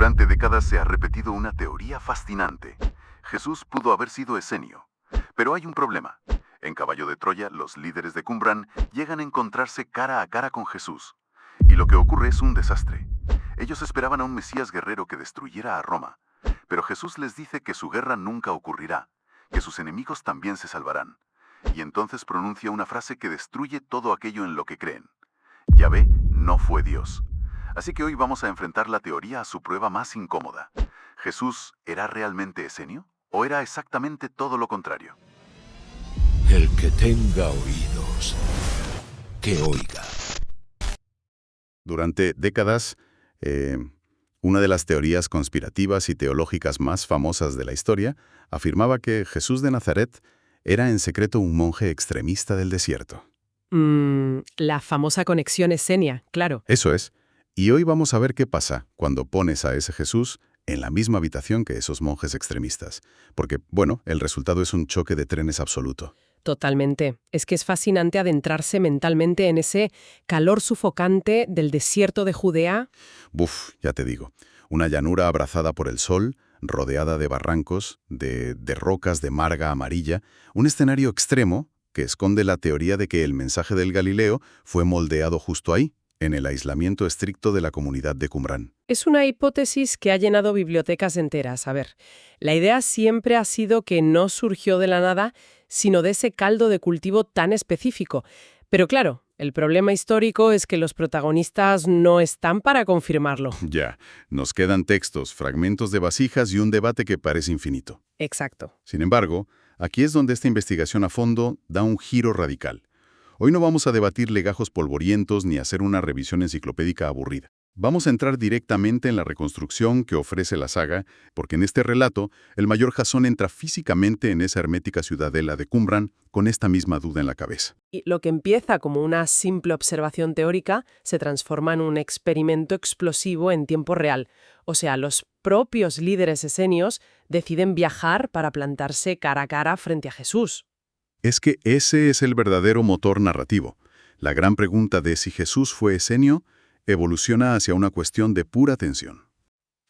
Durante décadas se ha repetido una teoría fascinante. Jesús pudo haber sido esenio. Pero hay un problema. En Caballo de Troya, los líderes de Qumran llegan a encontrarse cara a cara con Jesús. Y lo que ocurre es un desastre. Ellos esperaban a un Mesías guerrero que destruyera a Roma. Pero Jesús les dice que su guerra nunca ocurrirá, que sus enemigos también se salvarán. Y entonces pronuncia una frase que destruye todo aquello en lo que creen. Yahvé no fue Dios. Así que hoy vamos a enfrentar la teoría a su prueba más incómoda. ¿Jesús era realmente esenio? ¿O era exactamente todo lo contrario? El que tenga oídos, que oiga. Durante décadas, una de las teorías conspirativas y teológicas más famosas de la historia afirmaba que Jesús de Nazaret era en secreto un monje extremista del desierto. La famosa conexión esenia, claro. Eso es. Y hoy vamos a ver qué pasa cuando pones a ese Jesús en la misma habitación que esos monjes extremistas. Porque, bueno, el resultado es un choque de trenes absoluto. Totalmente. Es que es fascinante adentrarse mentalmente en ese calor sufocante del desierto de Judea. Buf, ya te digo. Una llanura abrazada por el sol, rodeada de barrancos, de rocas de marga amarilla. Un escenario extremo que esconde la teoría de que el mensaje del Galileo fue moldeado justo ahí, en el aislamiento estricto de la comunidad de Qumran. Es una hipótesis que ha llenado bibliotecas enteras. A ver, la idea siempre ha sido que no surgió de la nada, sino de ese caldo de cultivo tan específico. Pero claro, el problema histórico es que los protagonistas no están para confirmarlo. Ya, nos quedan textos, fragmentos de vasijas y un debate que parece infinito. Exacto. Sin embargo, aquí es donde esta investigación a fondo da un giro radical. Hoy no vamos a debatir legajos polvorientos ni hacer una revisión enciclopédica aburrida. Vamos a entrar directamente en la reconstrucción que ofrece la saga, porque en este relato, el mayor Jasón entra físicamente en esa hermética ciudadela de Qumran con esta misma duda en la cabeza. Y lo que empieza como una simple observación teórica se transforma en un experimento explosivo en tiempo real. O sea, los propios líderes esenios deciden viajar para plantarse cara a cara frente a Jesús. Es que ese es el verdadero motor narrativo. La gran pregunta de si Jesús fue esenio evoluciona hacia una cuestión de pura tensión.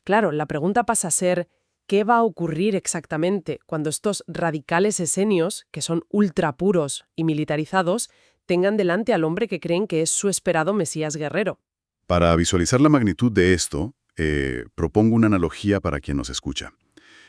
Claro, la pregunta pasa a ser, ¿qué va a ocurrir exactamente cuando estos radicales esenios, que son ultra puros y militarizados, tengan delante al hombre que creen que es su esperado Mesías guerrero? Para visualizar la magnitud de esto, propongo una analogía para quien nos escucha.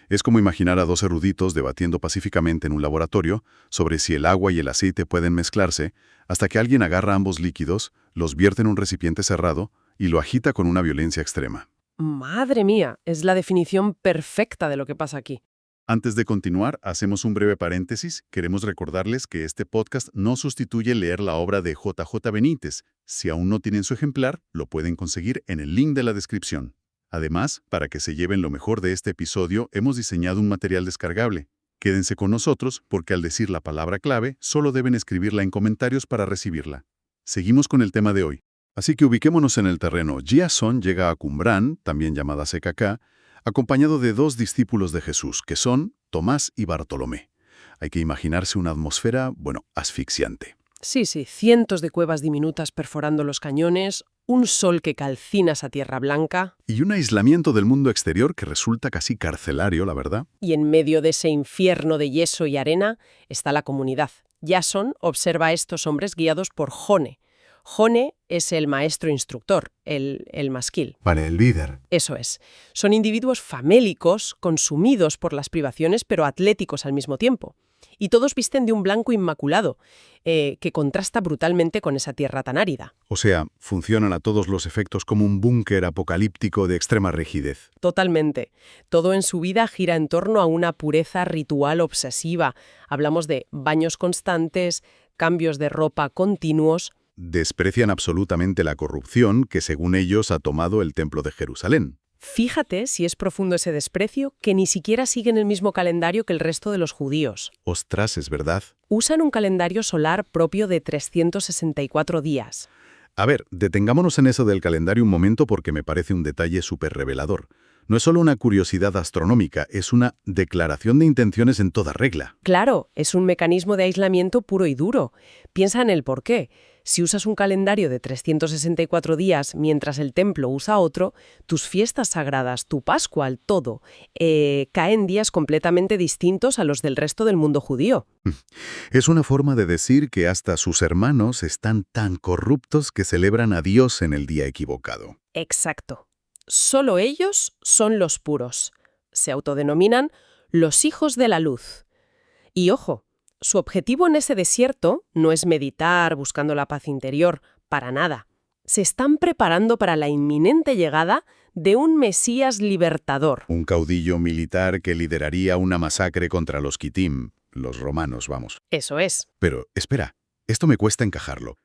Es como imaginar a dos eruditos debatiendo pacíficamente en un laboratorio sobre si el agua y el aceite pueden mezclarse, hasta que alguien agarra ambos líquidos, los vierte en un recipiente cerrado y lo agita con una violencia extrema. ¡Madre mía! Es la definición perfecta de lo que pasa aquí. Antes de continuar, hacemos un breve paréntesis. Queremos recordarles que este podcast no sustituye leer la obra de J.J. Benítez. Si aún no tienen su ejemplar, lo pueden conseguir en el link de la descripción. Además, para que se lleven lo mejor de este episodio, hemos diseñado un material descargable. Quédense con nosotros porque al decir la palabra clave, solo deben escribirla en comentarios para recibirla. Seguimos con el tema de hoy. Así que ubiquémonos en el terreno. Jasón llega a Qumran, también llamada Secacá, acompañado de dos discípulos de Jesús, que son Tomás y Bartolomé. Hay que imaginarse una atmósfera, asfixiante. Sí, cientos de cuevas diminutas perforando los cañones, un sol que calcina esa tierra blanca. Y un aislamiento del mundo exterior que resulta casi carcelario, la verdad. Y en medio de ese infierno de yeso y arena está la comunidad. Jasón observa a estos hombres guiados por Jone. Jone es el maestro instructor, el masquil. Vale, el líder. Eso es. Son individuos famélicos, consumidos por las privaciones, pero atléticos al mismo tiempo. Y todos visten de un blanco inmaculado, que contrasta brutalmente con esa tierra tan árida. O sea, funcionan a todos los efectos como un búnker apocalíptico de extrema rigidez. Totalmente. Todo en su vida gira en torno a una pureza ritual obsesiva. Hablamos de baños constantes, cambios de ropa continuos. Desprecian absolutamente la corrupción que, según ellos, ha tomado el Templo de Jerusalén. Fíjate si es profundo ese desprecio, que ni siquiera siguen el mismo calendario que el resto de los judíos. Ostras, es verdad. Usan un calendario solar propio de 364 días. A ver, detengámonos en eso del calendario un momento porque me parece un detalle súper revelador. No es solo una curiosidad astronómica, es una declaración de intenciones en toda regla. Claro, es un mecanismo de aislamiento puro y duro. Piensa en el porqué. Si usas un calendario de 364 días mientras el templo usa otro, tus fiestas sagradas, tu Pascua, todo, caen días completamente distintos a los del resto del mundo judío. Es una forma de decir que hasta sus hermanos están tan corruptos que celebran a Dios en el día equivocado. Exacto. Solo ellos son los puros. Se autodenominan los hijos de la luz. Y ojo, su objetivo en ese desierto no es meditar buscando la paz interior, para nada. Se están preparando para la inminente llegada de un Mesías libertador. Un caudillo militar que lideraría una masacre contra los Kitim, los romanos, vamos. Eso es. Pero, espera, esto me cuesta encajarlo.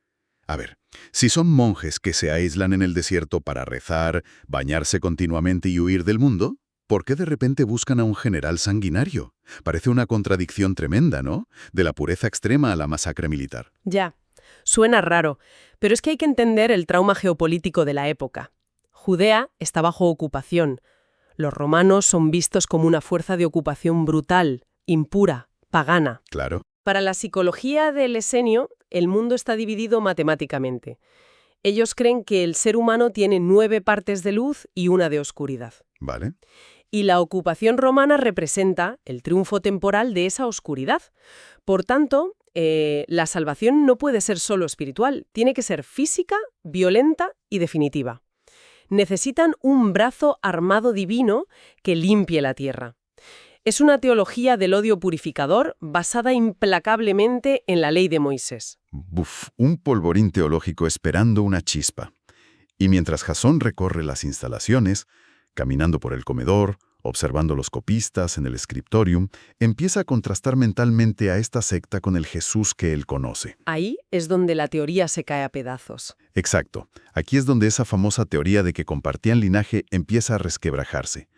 A ver, si son monjes que se aíslan en el desierto para rezar, bañarse continuamente y huir del mundo, ¿por qué de repente buscan a un general sanguinario? Parece una contradicción tremenda, ¿no? De la pureza extrema a la masacre militar. Ya, suena raro, pero es que hay que entender el trauma geopolítico de la época. Judea está bajo ocupación. Los romanos son vistos como una fuerza de ocupación brutal, impura, pagana. Claro. Para la psicología del esenio, el mundo está dividido matemáticamente. Ellos creen que el ser humano tiene 9 partes de luz y una de oscuridad. Vale. Y la ocupación romana representa el triunfo temporal de esa oscuridad. Por tanto, la salvación no puede ser solo espiritual, tiene que ser física, violenta y definitiva. Necesitan un brazo armado divino que limpie la tierra. Es una teología del odio purificador basada implacablemente en la ley de Moisés. Buf, un polvorín teológico esperando una chispa. Y mientras Jasón recorre las instalaciones, caminando por el comedor, observando los copistas en el scriptorium, empieza a contrastar mentalmente a esta secta con el Jesús que él conoce. Ahí es donde la teoría se cae a pedazos. Exacto. Aquí es donde esa famosa teoría de que compartían linaje empieza a resquebrajarse.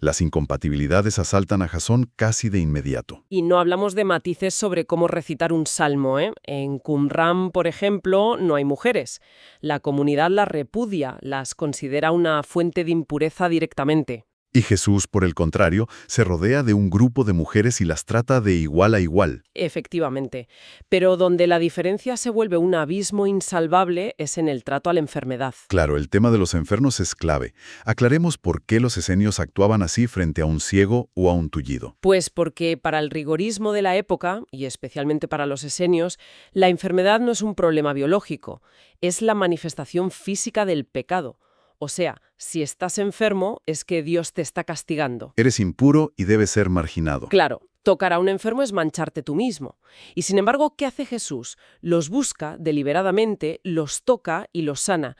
Las incompatibilidades asaltan a Jasón casi de inmediato. Y no hablamos de matices sobre cómo recitar un salmo, ¿eh? En Qumran, por ejemplo, no hay mujeres. La comunidad las repudia, las considera una fuente de impureza directamente. Y Jesús, por el contrario, se rodea de un grupo de mujeres y las trata de igual a igual. Efectivamente. Pero donde la diferencia se vuelve un abismo insalvable es en el trato a la enfermedad. Claro, el tema de los enfermos es clave. Aclaremos por qué los esenios actuaban así frente a un ciego o a un tullido. Pues porque para el rigorismo de la época, y especialmente para los esenios, la enfermedad no es un problema biológico, es la manifestación física del pecado. O sea, si estás enfermo, es que Dios te está castigando. Eres impuro y debes ser marginado. Claro, tocar a un enfermo es mancharte tú mismo. Y sin embargo, ¿qué hace Jesús? Los busca deliberadamente, los toca y los sana.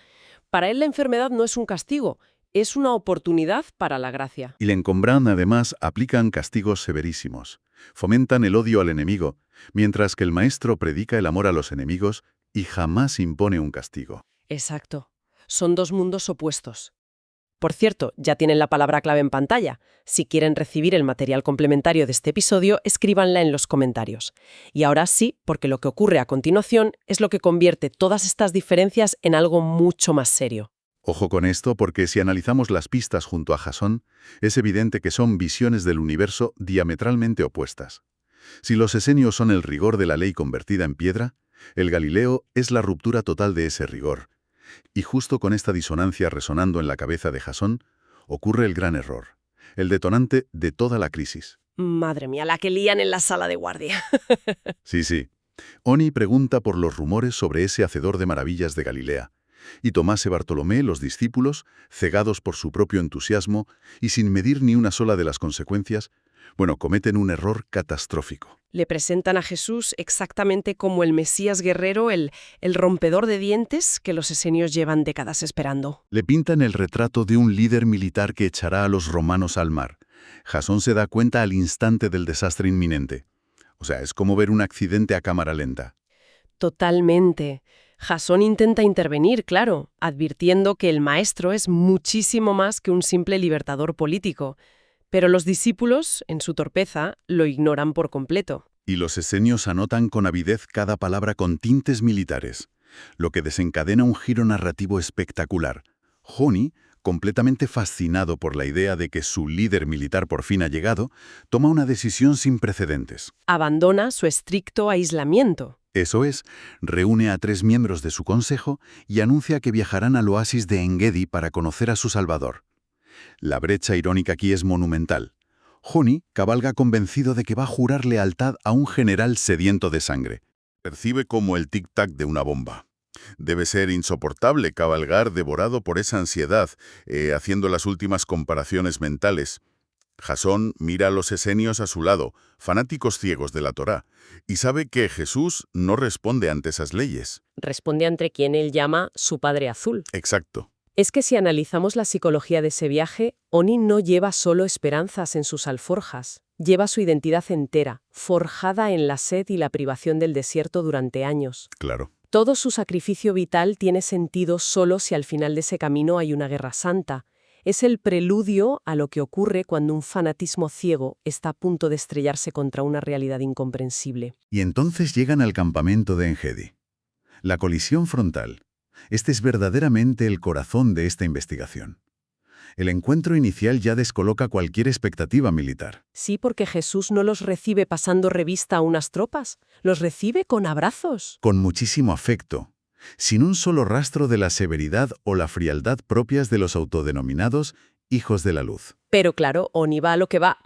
Para él la enfermedad no es un castigo, es una oportunidad para la gracia. Y en Qumran, además, aplican castigos severísimos. Fomentan el odio al enemigo, mientras que el maestro predica el amor a los enemigos y jamás impone un castigo. Exacto. Son dos mundos opuestos. Por cierto, ya tienen la palabra clave en pantalla. Si quieren recibir el material complementario de este episodio, escríbanla en los comentarios. Y ahora sí, porque lo que ocurre a continuación es lo que convierte todas estas diferencias en algo mucho más serio. Ojo con esto, porque si analizamos las pistas junto a Jasón, es evidente que son visiones del universo diametralmente opuestas. Si los esenios son el rigor de la ley convertida en piedra, el Galileo es la ruptura total de ese rigor. Y justo con esta disonancia resonando en la cabeza de Jasón, ocurre el gran error, el detonante de toda la crisis. Madre mía, la que lían en la sala de guardia. Sí. Oni pregunta por los rumores sobre ese hacedor de maravillas de Galilea. Y Tomás y Bartolomé, los discípulos, cegados por su propio entusiasmo y sin medir ni una sola de las consecuencias, cometen un error catastrófico. Le presentan a Jesús exactamente como el Mesías guerrero, el rompedor de dientes que los esenios llevan décadas esperando. Le pintan el retrato de un líder militar que echará a los romanos al mar. Jasón se da cuenta al instante del desastre inminente. O sea, es como ver un accidente a cámara lenta. Totalmente. Jasón intenta intervenir, claro, advirtiendo que el maestro es muchísimo más que un simple libertador político. Pero los discípulos, en su torpeza, lo ignoran por completo. Y los esenios anotan con avidez cada palabra con tintes militares, lo que desencadena un giro narrativo espectacular. Joni, completamente fascinado por la idea de que su líder militar por fin ha llegado, toma una decisión sin precedentes. Abandona su estricto aislamiento. Eso es, reúne a 3 miembros de su consejo y anuncia que viajarán al oasis de Engedi para conocer a su Salvador. La brecha irónica aquí es monumental. Joni cabalga convencido de que va a jurar lealtad a un general sediento de sangre. Percibe como el tic-tac de una bomba. Debe ser insoportable cabalgar devorado por esa ansiedad, haciendo las últimas comparaciones mentales. Jasón mira a los esenios a su lado, fanáticos ciegos de la Torá, y sabe que Jesús no responde ante esas leyes. Responde ante quien él llama su Padre Azul. Exacto. Es que si analizamos la psicología de ese viaje, Oni no lleva solo esperanzas en sus alforjas, lleva su identidad entera, forjada en la sed y la privación del desierto durante años. Claro. Todo su sacrificio vital tiene sentido solo si al final de ese camino hay una guerra santa. Es el preludio a lo que ocurre cuando un fanatismo ciego está a punto de estrellarse contra una realidad incomprensible. Y entonces llegan al campamento de Engedi. La colisión frontal. Este es verdaderamente el corazón de esta investigación. El encuentro inicial ya descoloca cualquier expectativa militar. Sí, porque Jesús no los recibe pasando revista a unas tropas, los recibe con abrazos. Con muchísimo afecto, sin un solo rastro de la severidad o la frialdad propias de los autodenominados hijos de la luz. Pero claro, Oni va a lo que va.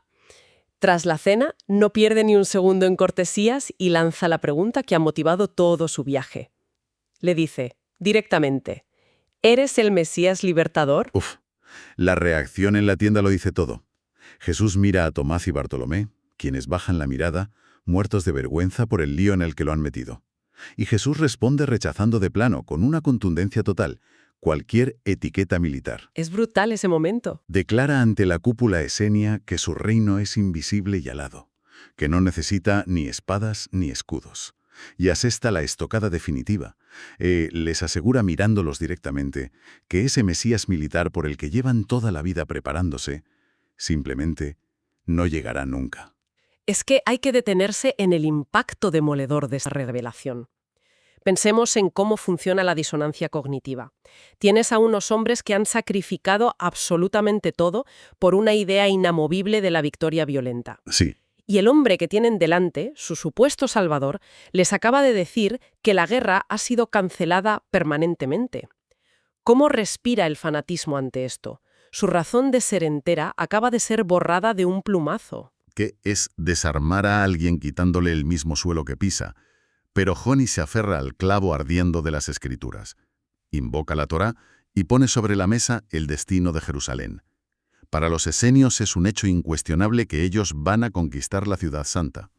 Tras la cena, no pierde ni un segundo en cortesías y lanza la pregunta que ha motivado todo su viaje. Le dice, directamente, ¿eres el Mesías libertador? La reacción en la tienda lo dice todo. Jesús mira a Tomás y Bartolomé, quienes bajan la mirada, muertos de vergüenza por el lío en el que lo han metido. Y Jesús responde rechazando de plano, con una contundencia total, cualquier etiqueta militar. Es brutal ese momento. Declara ante la cúpula esenia que su reino es invisible y alado, que no necesita ni espadas ni escudos. Y asesta la estocada definitiva. Les asegura mirándolos directamente que ese Mesías militar por el que llevan toda la vida preparándose, simplemente no llegará nunca. Es que hay que detenerse en el impacto demoledor de esa revelación. Pensemos en cómo funciona la disonancia cognitiva. Tienes a unos hombres que han sacrificado absolutamente todo por una idea inamovible de la victoria violenta. Sí. Y el hombre que tienen delante, su supuesto salvador, les acaba de decir que la guerra ha sido cancelada permanentemente. ¿Cómo respira el fanatismo ante esto? Su razón de ser entera acaba de ser borrada de un plumazo. Que es desarmar a alguien quitándole el mismo suelo que pisa. Pero Joni se aferra al clavo ardiendo de las Escrituras. Invoca la Torá y pone sobre la mesa el destino de Jerusalén. Para los esenios es un hecho incuestionable que ellos van a conquistar la ciudad santa.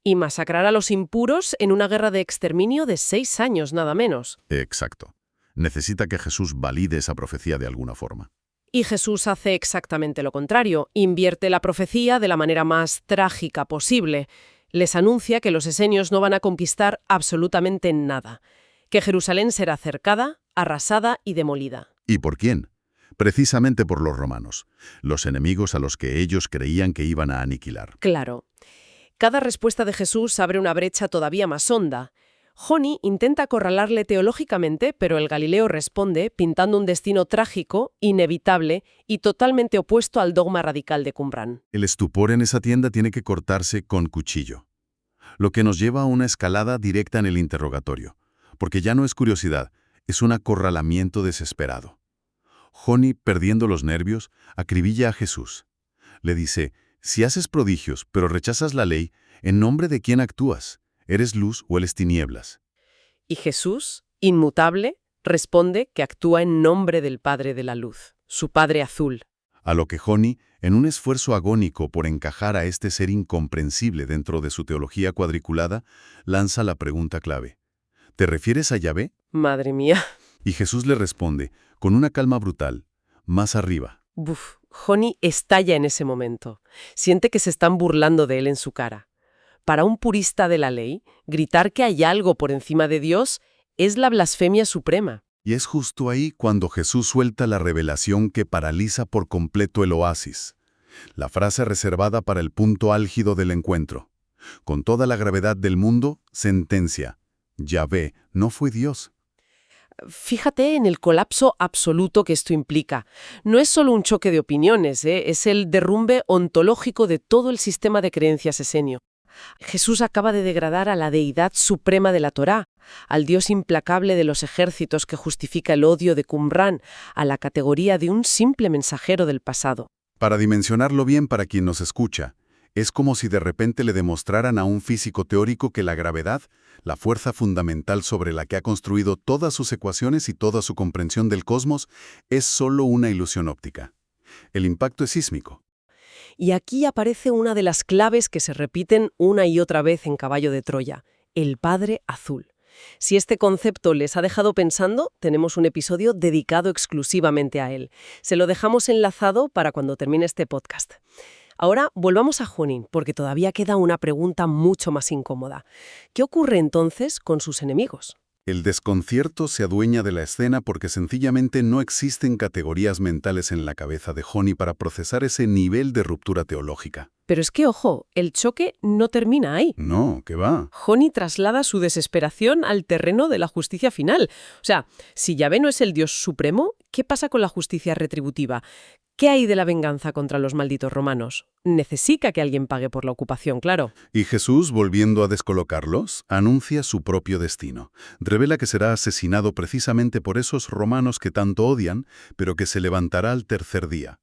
Y masacrar a los impuros en una guerra de exterminio de 6 años, nada menos. Exacto. Necesita que Jesús valide esa profecía de alguna forma. Y Jesús hace exactamente lo contrario, invierte la profecía de la manera más trágica posible. Les anuncia que los esenios no van a conquistar absolutamente nada, que Jerusalén será cercada, arrasada y demolida. ¿Y por quién? Precisamente por los romanos, los enemigos a los que ellos creían que iban a aniquilar. Claro. Cada respuesta de Jesús abre una brecha todavía más honda. Joni intenta acorralarle teológicamente, pero el Galileo responde pintando un destino trágico, inevitable y totalmente opuesto al dogma radical de Qumran. El estupor en esa tienda tiene que cortarse con cuchillo, lo que nos lleva a una escalada directa en el interrogatorio, porque ya no es curiosidad, es un acorralamiento desesperado. Joni, perdiendo los nervios, acribilla a Jesús. Le dice, si haces prodigios, pero rechazas la ley, ¿en nombre de quién actúas? ¿Eres luz o eres tinieblas? Y Jesús, inmutable, responde que actúa en nombre del Padre de la Luz, su Padre Azul. A lo que Joni, en un esfuerzo agónico por encajar a este ser incomprensible dentro de su teología cuadriculada, lanza la pregunta clave. ¿Te refieres a Yahvé? Madre mía. Y Jesús le responde, con una calma brutal, más arriba. Joni estalla en ese momento. Siente que se están burlando de él en su cara. Para un purista de la ley, gritar que hay algo por encima de Dios es la blasfemia suprema. Y es justo ahí cuando Jesús suelta la revelación que paraliza por completo el oasis. La frase reservada para el punto álgido del encuentro. Con toda la gravedad del mundo, sentencia. Yahvé no fue Dios. Fíjate en el colapso absoluto que esto implica. No es solo un choque de opiniones, es el derrumbe ontológico de todo el sistema de creencias esenio. Jesús acaba de degradar a la deidad suprema de la Torá, al Dios implacable de los ejércitos que justifica el odio de Qumrán, a la categoría de un simple mensajero del pasado. Para dimensionarlo bien para quien nos escucha, es como si de repente le demostraran a un físico teórico que la gravedad, la fuerza fundamental sobre la que ha construido todas sus ecuaciones y toda su comprensión del cosmos, es solo una ilusión óptica. El impacto es sísmico. Y aquí aparece una de las claves que se repiten una y otra vez en Caballo de Troya, el Padre Azul. Si este concepto les ha dejado pensando, tenemos un episodio dedicado exclusivamente a él. Se lo dejamos enlazado para cuando termine este podcast. Ahora volvamos a Junín, porque todavía queda una pregunta mucho más incómoda. ¿Qué ocurre entonces con sus enemigos? El desconcierto se adueña de la escena porque sencillamente no existen categorías mentales en la cabeza de Joni para procesar ese nivel de ruptura teológica. Pero es que, ojo, el choque no termina ahí. No, ¿qué va? Joni traslada su desesperación al terreno de la justicia final. O sea, si Yahvé no es el Dios supremo, ¿qué pasa con la justicia retributiva? ¿Qué hay de la venganza contra los malditos romanos? Necesita que alguien pague por la ocupación, claro. Y Jesús, volviendo a descolocarlos, anuncia su propio destino. Revela que será asesinado precisamente por esos romanos que tanto odian, pero que se levantará al tercer día.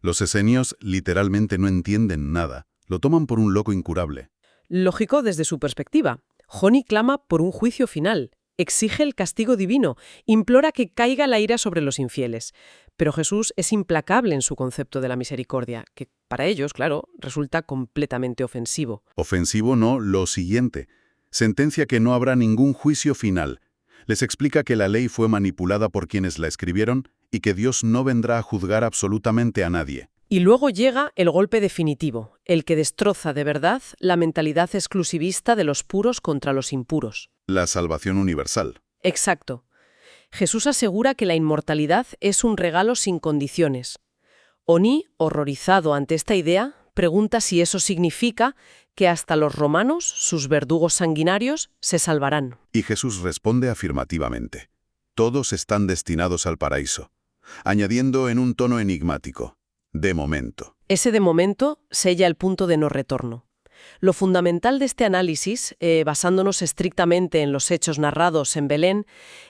Los esenios literalmente no entienden nada. Lo toman por un loco incurable. Lógico desde su perspectiva. Joni clama por un juicio final. Exige el castigo divino, implora que caiga la ira sobre los infieles. Pero Jesús es implacable en su concepto de la misericordia, que para ellos, claro, resulta completamente ofensivo. Ofensivo no, lo siguiente. Sentencia que no habrá ningún juicio final. Les explica que la ley fue manipulada por quienes la escribieron y que Dios no vendrá a juzgar absolutamente a nadie. Y luego llega el golpe definitivo, el que destroza de verdad la mentalidad exclusivista de los puros contra los impuros. La salvación universal. Exacto. Jesús asegura que la inmortalidad es un regalo sin condiciones. Oni, horrorizado ante esta idea, pregunta si eso significa que hasta los romanos, sus verdugos sanguinarios, se salvarán. Y Jesús responde afirmativamente. Todos están destinados al paraíso, añadiendo en un tono enigmático, de momento. Ese de momento sella el punto de no retorno. Lo fundamental de este análisis, basándonos estrictamente en los hechos narrados en Belén,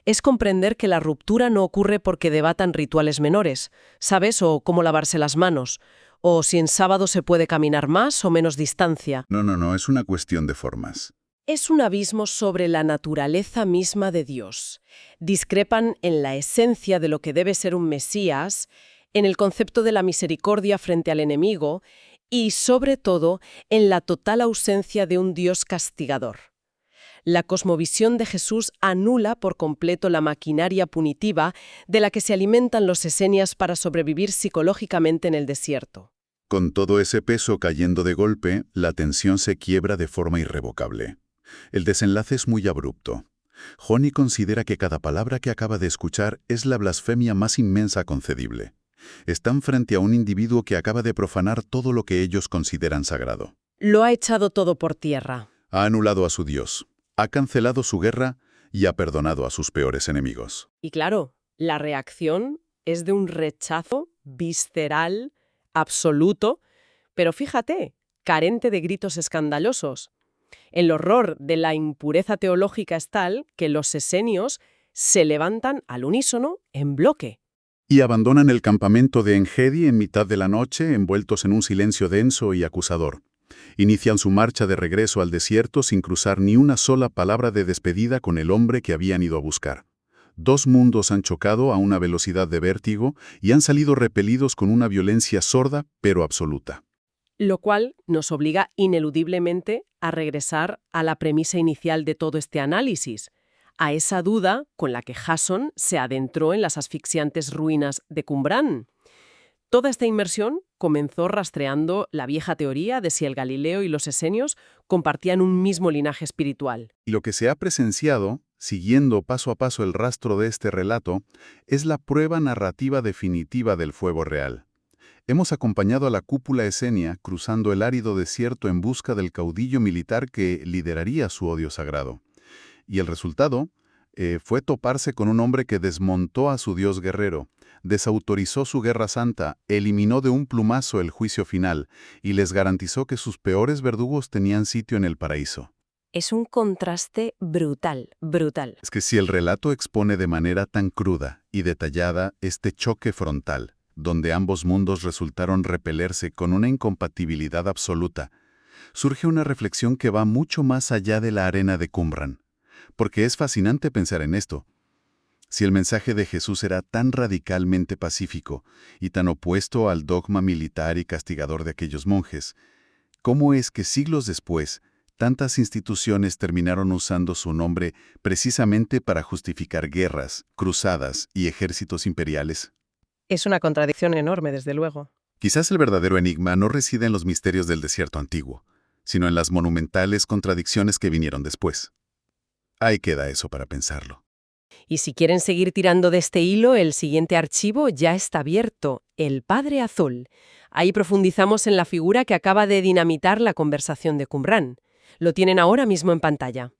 es comprender que la ruptura no ocurre porque debatan rituales menores, ¿sabes? O cómo lavarse las manos, o si en sábado se puede caminar más o menos distancia. No, es una cuestión de formas. Es un abismo sobre la naturaleza misma de Dios. Discrepan en la esencia de lo que debe ser un Mesías, en el concepto de la misericordia frente al enemigo, y, sobre todo, en la total ausencia de un Dios castigador. La cosmovisión de Jesús anula por completo la maquinaria punitiva de la que se alimentan los esenias para sobrevivir psicológicamente en el desierto. Con todo ese peso cayendo de golpe, la tensión se quiebra de forma irrevocable. El desenlace es muy abrupto. Joni considera que cada palabra que acaba de escuchar es la blasfemia más inmensa concebible. Están frente a un individuo que acaba de profanar todo lo que ellos consideran sagrado. Lo ha echado todo por tierra. Ha anulado a su Dios, ha cancelado su guerra y ha perdonado a sus peores enemigos. Y claro, la reacción es de un rechazo visceral, absoluto, pero fíjate, carente de gritos escandalosos. El horror de la impureza teológica es tal que los esenios se levantan al unísono en bloque. Y abandonan el campamento de Engedi en mitad de la noche, envueltos en un silencio denso y acusador. Inician su marcha de regreso al desierto sin cruzar ni una sola palabra de despedida con el hombre que habían ido a buscar. Dos mundos han chocado a una velocidad de vértigo y han salido repelidos con una violencia sorda pero absoluta. Lo cual nos obliga ineludiblemente a regresar a la premisa inicial de todo este análisis, a esa duda con la que Jasón se adentró en las asfixiantes ruinas de Qumrán. Toda esta inmersión comenzó rastreando la vieja teoría de si el Galileo y los esenios compartían un mismo linaje espiritual. Y lo que se ha presenciado, siguiendo paso a paso el rastro de este relato, es la prueba narrativa definitiva del fuego real. Hemos acompañado a la cúpula esenia cruzando el árido desierto en busca del caudillo militar que lideraría su odio sagrado. Y el resultado, Fue toparse con un hombre que desmontó a su dios guerrero, desautorizó su guerra santa, eliminó de un plumazo el juicio final y les garantizó que sus peores verdugos tenían sitio en el paraíso. Es un contraste brutal, brutal. Es que si el relato expone de manera tan cruda y detallada este choque frontal, donde ambos mundos resultaron repelerse con una incompatibilidad absoluta, surge una reflexión que va mucho más allá de la arena de Qumran. Porque es fascinante pensar en esto. Si el mensaje de Jesús era tan radicalmente pacífico y tan opuesto al dogma militar y castigador de aquellos monjes, ¿cómo es que siglos después tantas instituciones terminaron usando su nombre precisamente para justificar guerras, cruzadas y ejércitos imperiales? Es una contradicción enorme, desde luego. Quizás el verdadero enigma no reside en los misterios del desierto antiguo, sino en las monumentales contradicciones que vinieron después. Ahí queda eso para pensarlo. Y si quieren seguir tirando de este hilo, el siguiente archivo ya está abierto, El Padre Azul. Ahí profundizamos en la figura que acaba de dinamitar la conversación de Qumran. Lo tienen ahora mismo en pantalla.